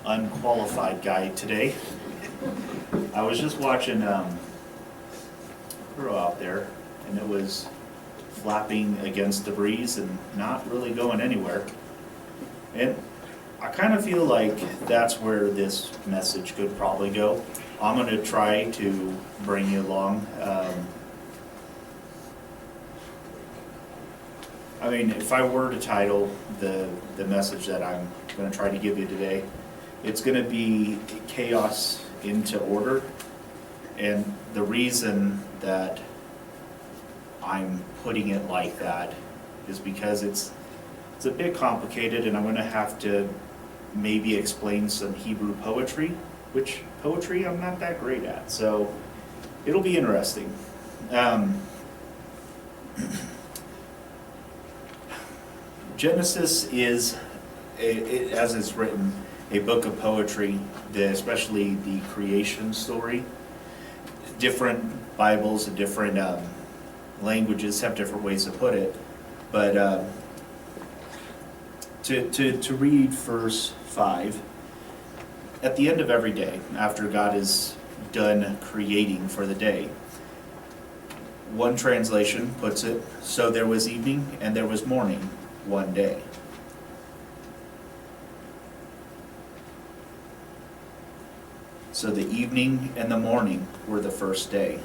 unqualified guy today. I was just watching Crow out there, and it was flapping against the breeze and not really going anywhere. And I kind of feel like that's where this message could probably go. I'm going to try to bring you along. I mean, if I were to title the message that I'm going to try to give you today, it's going to be Chaos into Order. And the reason that I'm putting it like that is because it's a bit complicated, and I'm going to have to maybe explain some Hebrew poetry, which poetry I'm not that great at, so it'll be interesting. Genesis is, as it's written, a book of poetry, especially the creation story. Different Bibles and different languages have different ways to put it, but to read verse 5, at the end of every day, after God is done creating for the day, one translation puts it, so there was evening and there was morning one day. So the evening and the morning were the first day.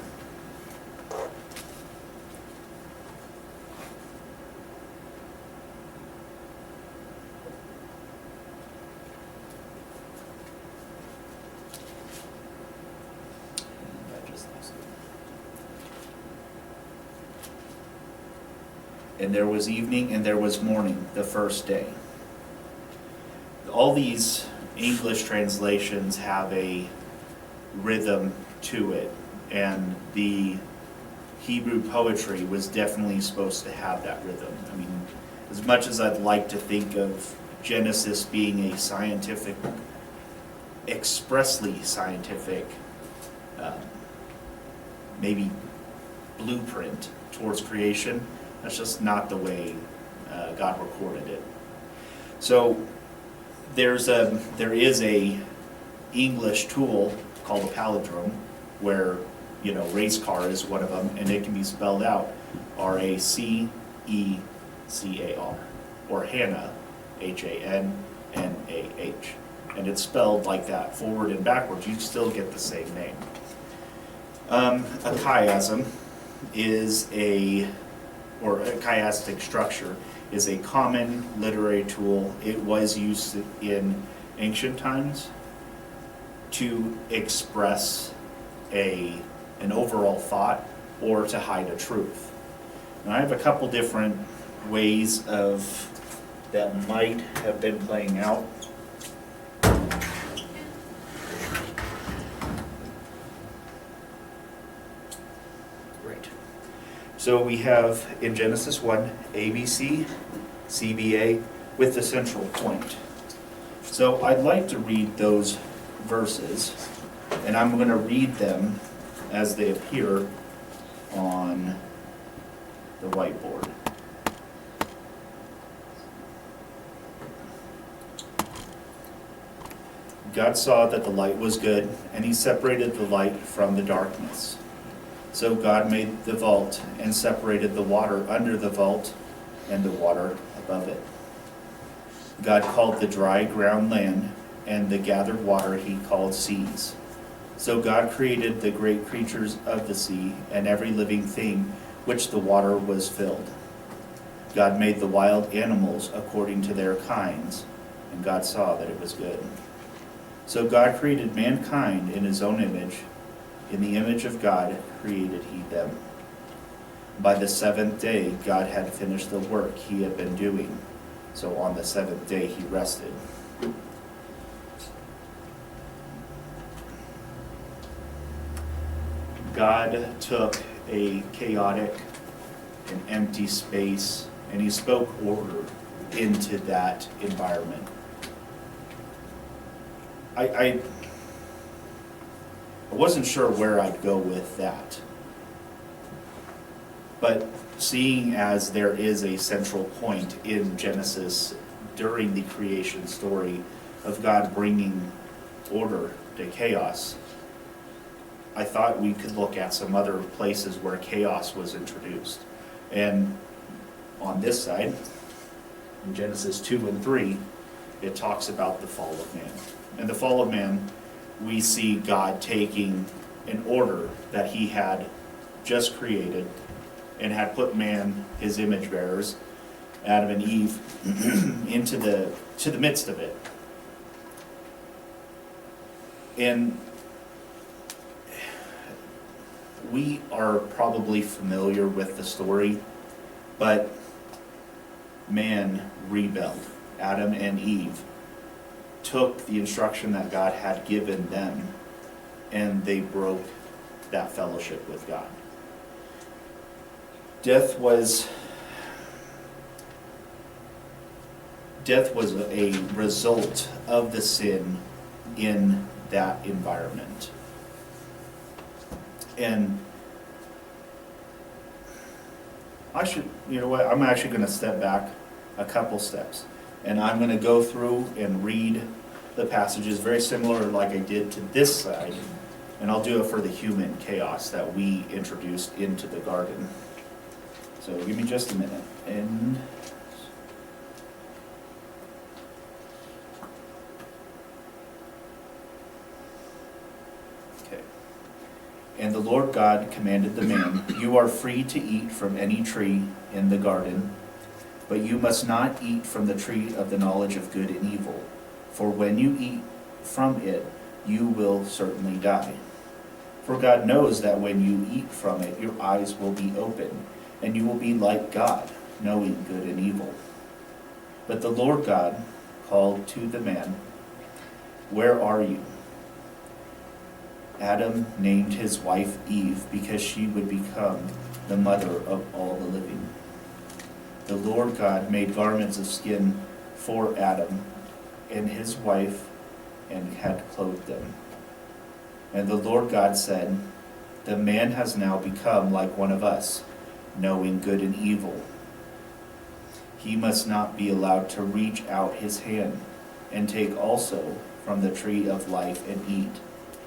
And there was evening and there was morning the first day. All these English translations have a rhythm to it, and the Hebrew poetry was definitely supposed to have that rhythm. I mean, as much as I'd like to think of Genesis being a scientific, expressly scientific, maybe blueprint towards creation, that's just not the way God recorded it. So there is a English tool called a palindrome, where race car is one of them, and it can be spelled out Racecar, or Hannah, Hannah, and it's spelled like that, forward and backwards. You still get the same name. A chiasm is a chiastic structure is a common literary tool. It was used in ancient times to express an overall thought or to hide a truth. Now, I have a couple different ways that might have been playing out. So we have in Genesis 1, ABC, CBA, with the central point. So I'd like to read those verses, and I'm going to read them as they appear on the whiteboard. God saw that the light was good, and he separated the light from the darkness. So God made the vault and separated the water under the vault and the water above it. God called the dry ground land, and the gathered water he called seas. So God created the great creatures of the sea and every living thing which the water was filled. God made the wild animals according to their kinds, and God saw that it was good. So God created mankind in his own image. In the image of God created he them. By the seventh day, God had finished the work he had been doing. So on the seventh day, he rested. God took a chaotic and empty space, and he spoke order into that environment. I wasn't sure where I'd go with that. But seeing as there is a central point in Genesis during the creation story of God bringing order to chaos, I thought we could look at some other places where chaos was introduced. And on this side, in Genesis 2 and 3, it talks about the fall of man. In the fall of man, we see God taking an order that he had just created and had put man, his image bearers, Adam and Eve, into the midst of it. And we are probably familiar with the story, but man rebelled. Adam and Eve took the instruction that God had given them, and they broke that fellowship with God. Death was a result of the sin in that environment. And I'm actually going to step back a couple steps. And I'm going to go through and read the passages very similar like I did to this side. And I'll do it for the human chaos that we introduced into the garden. So give me just a minute. And the Lord God commanded the man, "You are free to eat from any tree in the garden, but you must not eat from the tree of the knowledge of good and evil. For when you eat from it, you will certainly die. For God knows that when you eat from it, your eyes will be open, and you will be like God, knowing good and evil." But the Lord God called to the man, "Where are you?" Adam named his wife Eve because she would become the mother of all the living. The Lord God made garments of skin for Adam and his wife and had clothed them. And the Lord God said, "The man has now become like one of us, knowing good and evil. He must not be allowed to reach out his hand and take also from the tree of life and eat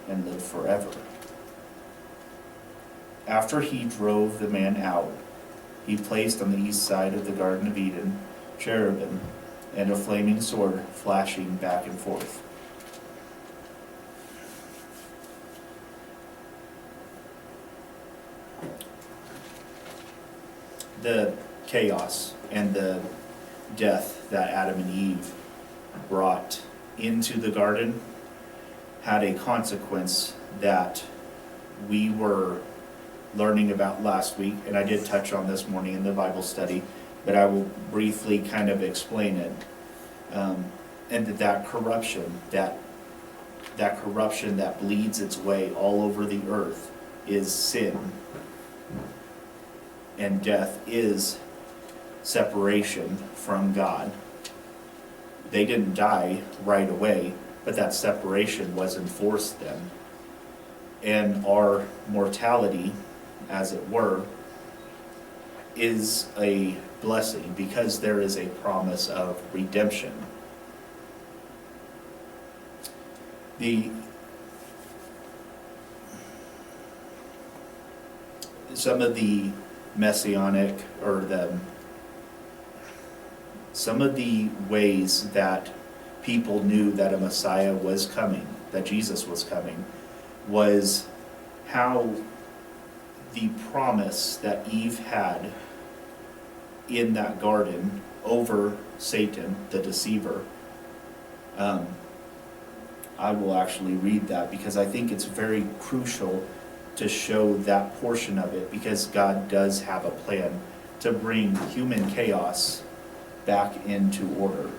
and live forever." After he drove the man out, he placed on the east side of the Garden of Eden cherubim and a flaming sword flashing back and forth. The chaos and the death that Adam and Eve brought into the garden had a consequence that we were learning about last week, and I did touch on this morning in the Bible study, but I will briefly kind of explain it. And that corruption that bleeds its way all over the earth is sin, and death is separation from God. They didn't die right away, but that separation was enforced then. And our mortality, as it were, is a blessing because there is a promise of redemption. Some of the messianic, or some of the ways that people knew that a Messiah was coming, that Jesus was coming, was how the promise that Eve had in that garden over Satan, the deceiver. I will actually read that because I think it's very crucial to show that portion of it, because God does have a plan to bring human chaos back into order.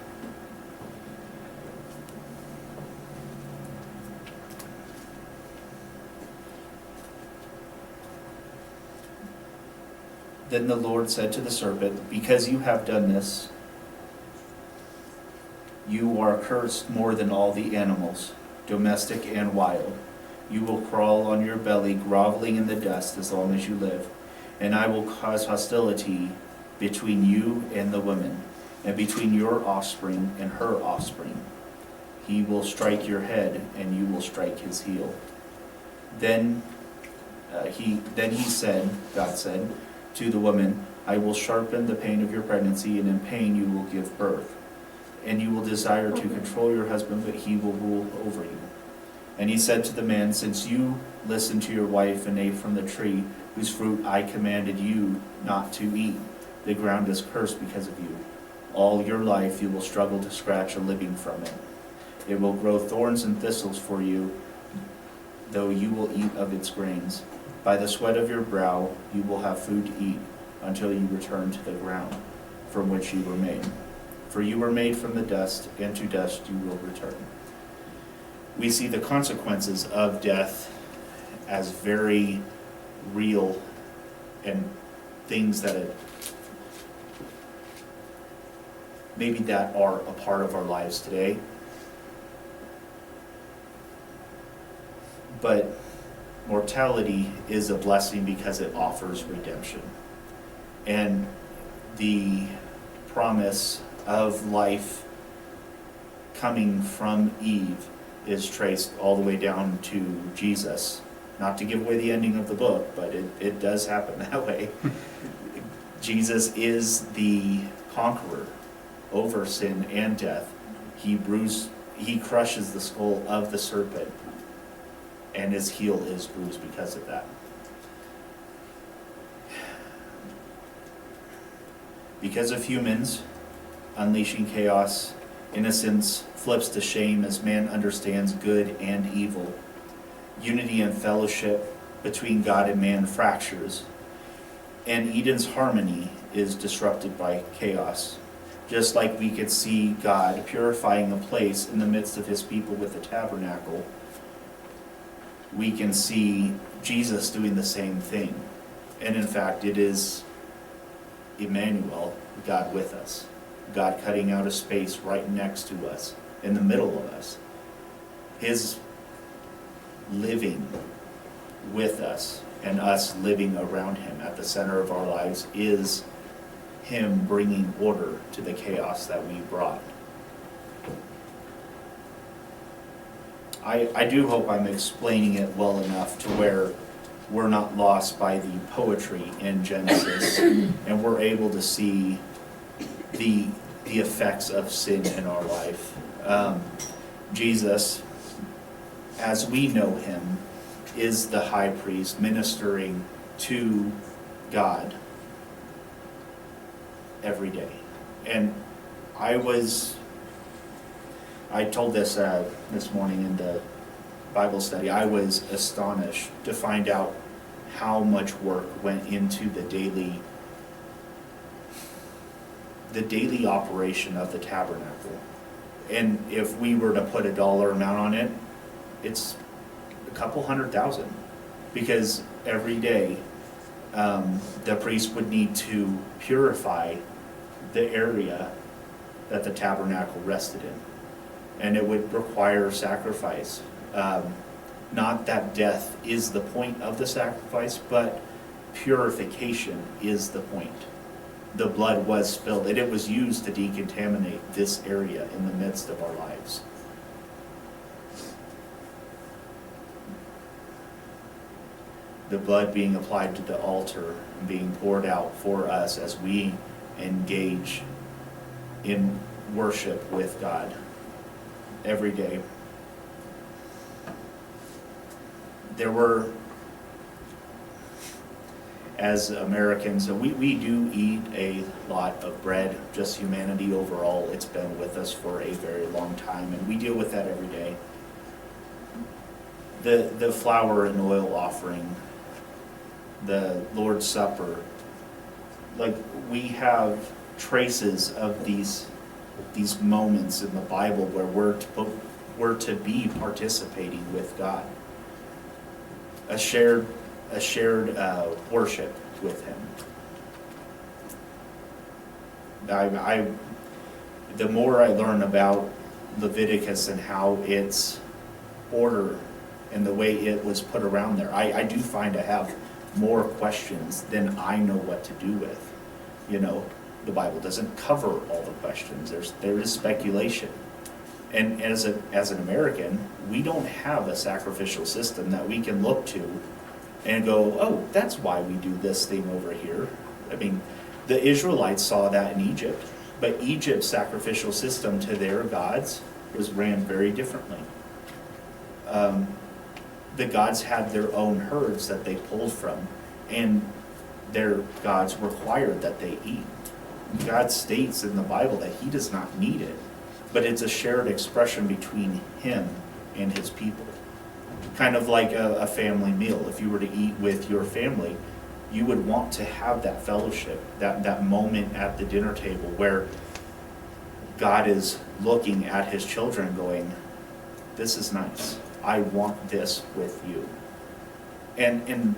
Then the Lord said to the serpent, "Because you have done this, you are cursed more than all the animals, domestic and wild. You will crawl on your belly, groveling in the dust as long as you live. And I will cause hostility between you and the woman, and between your offspring and her offspring. He will strike your head, and you will strike his heel. Then he said, God said to the woman, I will sharpen the pain of your pregnancy, and in pain you will give birth. And you will desire to control your husband, but he will rule over you. And he said to the man, since you listened to your wife and ate from the tree whose fruit I commanded you not to eat, the ground is cursed because of you. All your life you will struggle to scratch a living from it. It will grow thorns and thistles for you, though you will eat of its grains. By the sweat of your brow you will have food to eat, until you return to the ground from which you were made. For you were made from the dust, and to dust you will return. We see the consequences of death as very real and things that maybe that are a part of our lives today. But mortality is a blessing because it offers redemption. And the promise of life coming from Eve is traced all the way down to Jesus. Not to give away the ending of the book, but it does happen that way. Jesus is the conqueror over sin and death. He crushes the skull of the serpent, and his heel is bruised because of that. Because of humans unleashing chaos, innocence flips to shame as man understands good and evil. Unity and fellowship between God and man fractures, and Eden's harmony is disrupted by chaos. Just like we could see God purifying a place in the midst of his people with the tabernacle, we can see Jesus doing the same thing. And in fact, it is Emmanuel, God with us. God cutting out a space right next to us, in the middle of us. His living with us and us living around him at the center of our lives is him bringing order to the chaos that we brought. I do hope I'm explaining it well enough to where we're not lost by the poetry in Genesis and we're able to see the effects of sin in our life. Jesus, as we know him, is the high priest ministering to God every day. And I told this this morning in the Bible study, I was astonished to find out how much work went into the daily operation of the tabernacle. And if we were to put a dollar amount on it, it's a couple $100,000, because every day the priest would need to purify the area that the tabernacle rested in, and it would require sacrifice. Not that death is the point of the sacrifice, but purification is the point. The blood was spilled, and it was used to decontaminate this area in the midst of our lives. The blood being applied to the altar and being poured out for us as we engage in worship with God every day. There were, as Americans, we do eat a lot of bread, just humanity overall. It's been with us for a very long time, and we deal with that every day. The flour and oil offering, the Lord's Supper, like, we have traces of these moments in the Bible where we're to be participating with God. A shared worship with him. The more I learn about Leviticus and how its order and the way it was put around there, I do find I have more questions than I know what to do with. You know, the Bible doesn't cover all the questions. There is speculation. And as an American, we don't have a sacrificial system that we can look to and go, oh, that's why we do this thing over here. I mean, the Israelites saw that in Egypt, but Egypt's sacrificial system to their gods was ran very differently. The gods had their own herds that they pulled from, and their gods required that they eat. God states in the Bible that he does not need it, but it's a shared expression between him and his people. Kind of like a family meal. If you were to eat with your family, you would want to have that fellowship, that moment at the dinner table where God is looking at his children going, this is nice. I want this with you. And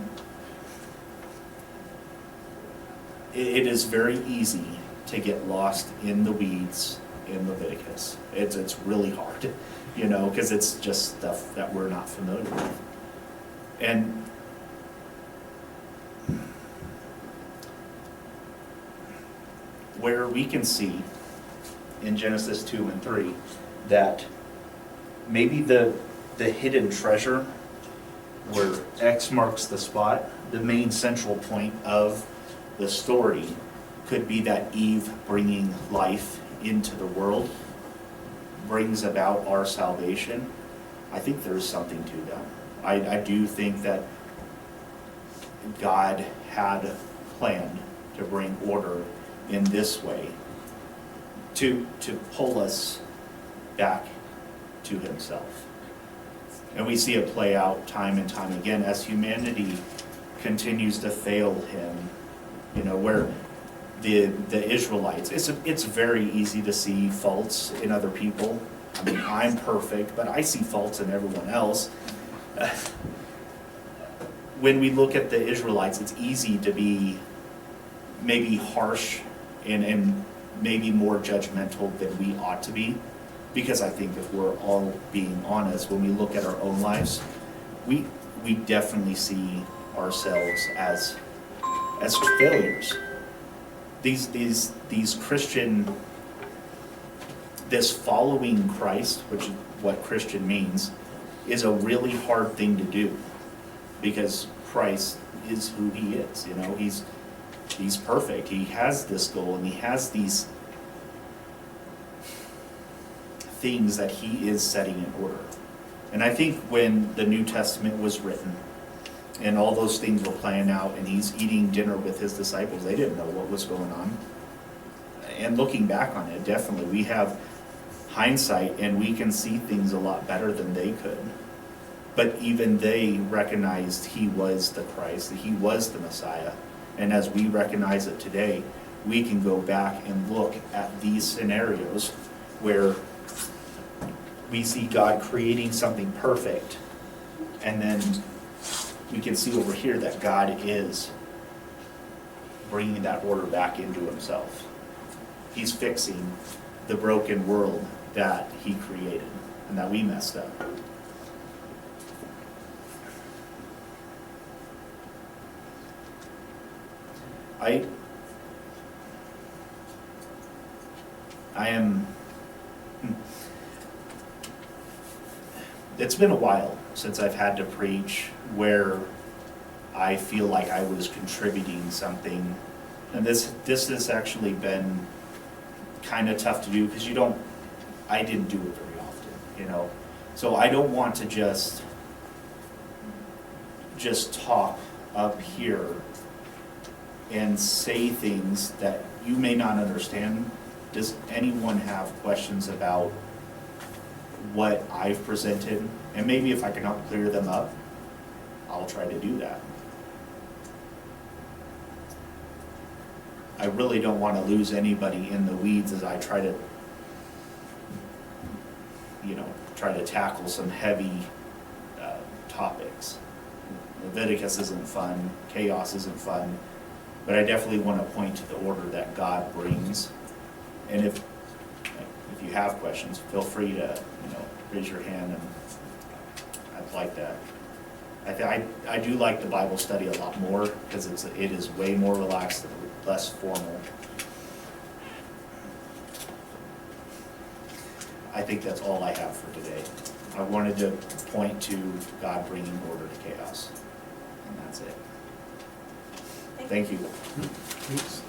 it is very easy to get lost in the weeds in Leviticus. It's really hard, because it's just stuff that we're not familiar with. And where we can see in Genesis 2 and 3 that maybe the hidden treasure where X marks the spot, the main central point of the story could be that Eve bringing life into the world brings about our salvation. I think there's something to that. I do think that God had planned to bring order in this way to pull us back to himself. And we see it play out time and time again as humanity continues to fail him, where the Israelites, it's very easy to see faults in other people. I mean, I'm perfect, but I see faults in everyone else. When we look at the Israelites, it's easy to be maybe harsh and maybe more judgmental than we ought to be. Because I think if we're all being honest, when we look at our own lives, we definitely see ourselves as failures. These Christian, this following Christ, which is what Christian means, is a really hard thing to do, because Christ is who he is. He's perfect. He has this goal, and he has these things that he is setting in order. And I think when the New Testament was written and all those things were playing out and he's eating dinner with his disciples, they didn't know what was going on. And looking back on it, definitely we have hindsight and we can see things a lot better than they could. But even they recognized he was the Christ, that he was the Messiah. And as we recognize it today, we can go back and look at these scenarios where we see God creating something perfect, and then we can see over here that God is bringing that order back into himself. He's fixing the broken world that he created and that we messed up. I am... It's been a while since I've had to preach where I feel like I was contributing something. And this has actually been kind of tough to do because I didn't do it very often, So I don't want to just talk up here and say things that you may not understand. Does anyone have questions about what I've presented? And maybe if I can help clear them up, I'll try to do that. I really don't want to lose anybody in the weeds as I try to tackle some heavy topics. Leviticus isn't fun, chaos isn't fun, but I definitely want to point to the order that God brings. And if you have questions, feel free to raise your hand, and I'd like that. I do like the Bible study a lot more because it is way more relaxed and less formal. I think that's all I have for today. I wanted to point to God bringing order to chaos, and that's it. Thank you. Thanks.